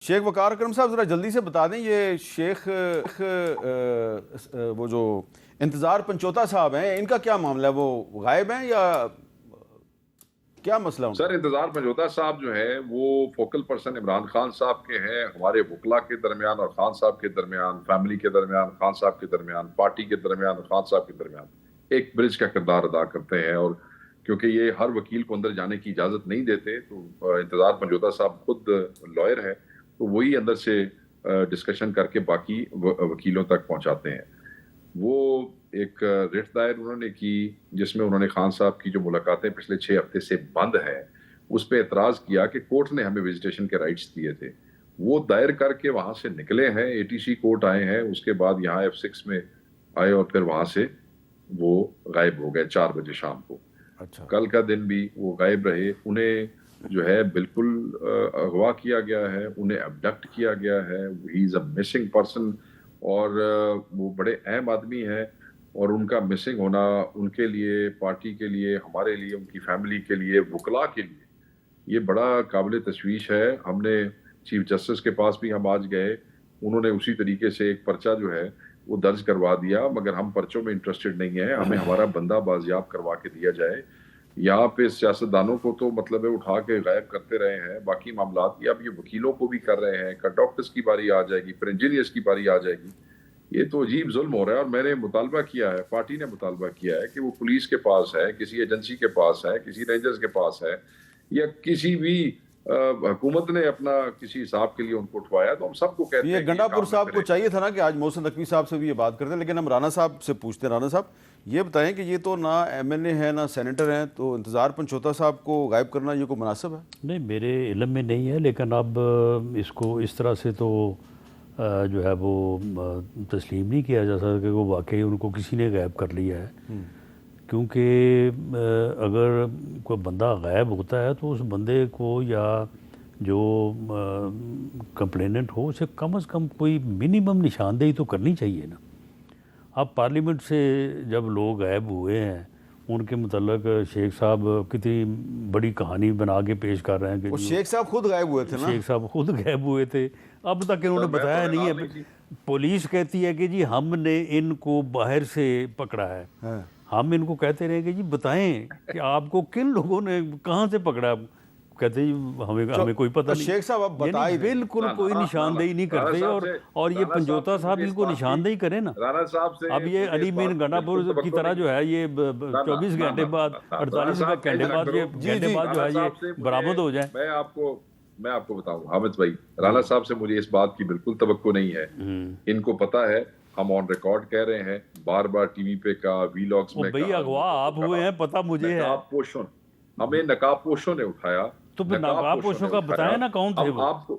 शेख वकार अकरम साहब ज़रा जल्दी से बता दें, ये शेख वो जो इंतज़ार पंचोता साहब हैं, इनका क्या मामला है? वो गायब हैं या क्या मसला उनका? सर, इंतजार पंचोता साहब जो है वो फोकल पर्सन इमरान खान साहब के हैं। हमारे वकला के दरमियान और खान साहब के दरमियान, फैमिली के दरमियान, खान साहब के दरमियान, पार्टी के दरमियान और खान साहब के दरमियान एक ब्रिज का किरदार अदा करते हैं। और क्योंकि ये हर वकील को अंदर जाने की इजाज़त नहीं देते, तो इंतजार पंचोता साहब खुद लॉयर है, तो वही अंदर से डिस्कशन करके बाकी वकीलों तक पहुंचाते हैं। वो एक रिट दायर उन्होंने की, जिसमें उन्होंने खान साहब की जो मुलाकातें पिछले 6 हफ्ते से बंद है उस पर एतराज़ किया कि कोर्ट ने हमें विजिटेशन के राइट्स दिए थे। वो दायर करके वहां से निकले हैं, एटीसी कोर्ट आए हैं, उसके बाद यहाँ F6 में आए और फिर वहां से वो गायब हो गए 4 बजे शाम को। अच्छा, कल का दिन भी वो गायब रहे। उन्हें जो है बिल्कुल अगवा किया गया है, उन्हें अबडक्ट किया गया है। He is a missing person और वो बड़े अहम आदमी हैं और उनका मिसिंग होना उनके लिए, पार्टी के लिए, हमारे लिए, उनकी फैमिली के लिए, वकला के लिए ये बड़ा काबिल तशवीश है। हमने चीफ जस्टिस के पास भी हम आज गए, उन्होंने उसी तरीके से एक पर्चा जो है वो दर्ज करवा दिया, मगर हम पर्चों में इंटरेस्टेड नहीं है, हमें हमारा बंदा बाजियाब करवा के दिया जाए। यहाँ पे सियासतदानों को तो मतलब है उठा के गायब करते रहे हैं, बाकी मामलात ये अब ये वकीलों को भी कर रहे हैं। कल डॉक्टर्स की बारी आ जाएगी, फिर इंजीनियर्स की बारी आ जाएगी। ये तो अजीब जुल्म हो रहा है। और मैंने मुतालबा किया है, पार्टी ने मुतालबा किया है कि वो पुलिस के पास है, किसी एजेंसी के पास है, किसी रेंजर्स के पास है, या किसी भी हुकूमत ने अपना किसी हिसाब के लिए उनको उठवाया, तो हम सबको कहते ये हैं कि गंडापुर काम साहब को करें। चाहिए था ना कि आज मोहसिन नकवी साहब से भी ये बात करते हैं, लेकिन हम राना साहब से पूछते हैं। राना साहब, ये बताएं कि ये तो ना MNA है ना सेनेटर हैं, तो इंतज़ार पंचोता साहब को गायब करना ये कोई मुनासिब है? नहीं, मेरे इल्म में नहीं है, लेकिन अब इसको इस तरह से तो जो है वो तस्लीम नहीं किया जा सकता कि वो वाकई उनको किसी ने गायब कर लिया है। क्योंकि अगर कोई बंदा गायब होता है तो उस बंदे को या जो कंप्लेनेंट हो उसे कम से कम कोई मिनिमम निशानदेही तो करनी चाहिए ना। अब पार्लियामेंट से जब लोग गायब हुए हैं, उनके मुतल्लक शेख साहब कितनी बड़ी कहानी बना के पेश कर रहे हैं कि वो शेख साहब खुद गायब हुए थे ना? शेख साहब खुद गायब हुए थे, अब तक इन्होंने मैं तो बताया नहीं हैरान है। नहीं। पुलिस कहती है कि जी हमने इनको बाहर से पकड़ा है। हाँ। हम इनको कहते रहे कि जी बताएं कि आपको किन लोगों ने कहाँ से पकड़ा। कहते जी हमें कोई पता तो नहीं। शेख साहब अब बता यानी ही दें। बिल्कुल ना, कोई ना, निशानदेही नहीं राणा करते। साहब से और ये राणा साहब पंजोता से साहब मुझे इस इनको बात निशानदेही करे ना। राणा साहब से अब ये मुझे अली इस मीन बात गंडापुर बिल्कुल की तवक्को तरह नहीं जो है ये ना, 24 ना, घंटे ना, बाद, ना, ना, 48 साहब घंटे ऐसा बाद, करो। ये घंटे बाद जो राणा है ये साहब से बरामद हो जाए। मैं आपको बताऊं हामिद भाई, राणा साहब से मुझे इस बात की बिल्कुल तवक्को नहीं है। इनको पता है, हम ऑन रिकॉर्ड कह रहे हैं, बार बार टीवी पे कहा, वीलॉग्स वो में भाई कहा, अगवा आप हुए हैं, पता मुझे है। नकाब पोशों, हमें नकाब पोशों ने उठाया। तो फिर नकाब पोशों ने का उठाया। बताएं ना कौन थे अब वो। आपको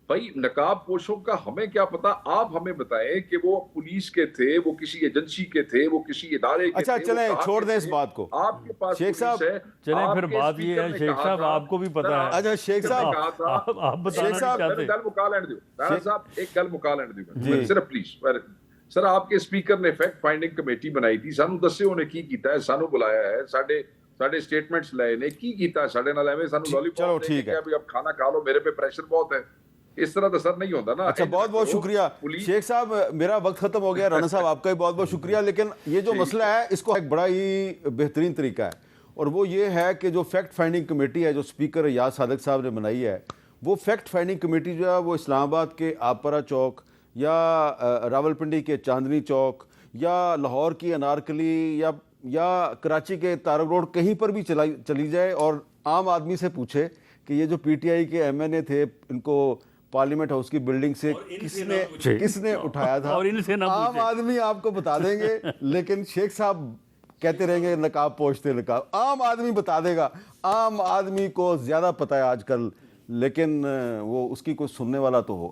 भाई नकाब पोशों का हमें क्या पता, आप हमें बताएं कि वो पुलिस के थे, वो किसी एजेंसी के थे, वो किसी इदारे के अच्छा थे, वो चलें, कहाँ छोड़ के दें इस थे। बात को। आपके पास शेख पुलिस साहब, है। चलें फिर आपके बात ये स्पीकर है ने शेख कहा साहब, था, आपको भी सर, पता है। अच्छा शेख स्पीकर ने साहब, कहा था, आप बताना शेख नहीं साहब, चाहते। मैंने गल मुका लेने दो राणा शेख साहब, एक गल मुका लेने दो जी। मैंने, सिर्फ प्लीज। सर, आपके स्पीकर ने फैक्ट फाइंडिंग कमेटी बनाई थी, सानू दस्से उन्हें की कीता है, सानू बुलाया है, साडे स्टेटमेंट्स लाए ने, की कीता है साडे नाल, एवें सानू चलो लॉलीपॉप दे के ठीक है। क्या भी अब खाना खा लो, मेरे पे प्रेशर बहुत है। इस तरह तो सर नहीं होता ना। अच्छा, बहुत बहुत शुक्रिया पुलिस शेख साहब, मेरा वक्त खत्म हो गया। राना साहब आपका भी बहुत बहुत शुक्रिया। लेकिन ये जो मसला है इसको एक बड़ा ही बेहतरीन तरीका है, और वो ये है कि जो फैक्ट फाइंडिंग कमेटी है जो स्पीकर याद सादिक साहब ने बनाई है, वो फैक्ट फाइंडिंग कमेटी जो है वो इस्लामाबाद के आपरा चौक या रावलपिंडी के चांदनी चौक या लाहौर की अनारकली या कराची के तारक रोड कहीं पर भी चली जाए और आम आदमी से पूछे कि ये जो PTI के MNA थे, इनको पार्लियामेंट हाउस की बिल्डिंग से किसने उठाया था, और इनसे ना आम पूछे। आदमी आपको बता देंगे। लेकिन शेख साहब कहते रहेंगे नकाब पोछते नकाब, आम आदमी बता देगा। आम आदमी को ज्यादा पता है आजकल, लेकिन वो उसकी कोई सुनने वाला तो हो।